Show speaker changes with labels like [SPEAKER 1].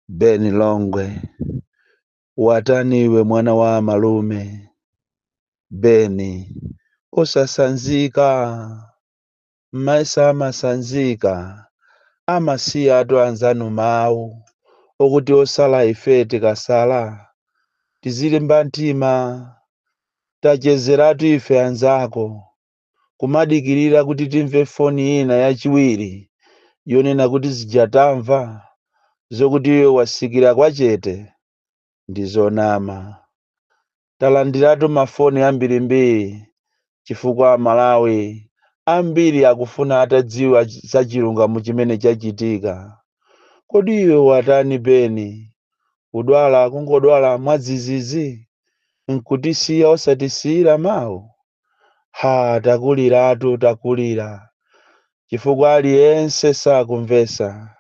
[SPEAKER 1] Beni Longwe, wataniwe mwana wa malume. Beni, osasanzika, maisa amasanzika, amasiya atu anzanu mawu, okuti osala ife tikasala, tizilimba mtima, tachezeratu ife anzako, kumadikirira kuti timve foni ina yachiwiri, yonena kuti zijatamva, zokuti iwe wasikira kwachete, ndizonama. Talandiratu mafoni ambirimbiri, chifukwa Malawi, ambiri akufuna atadziwa za chilungamo chimene chachitika. Kodi iwe watani Beni? Kudwala kungodwala mwadzidzidzi, nkutisiya osatisiyira mawu? Takuliratu takulira, chifukwa aliyense sakumvesa.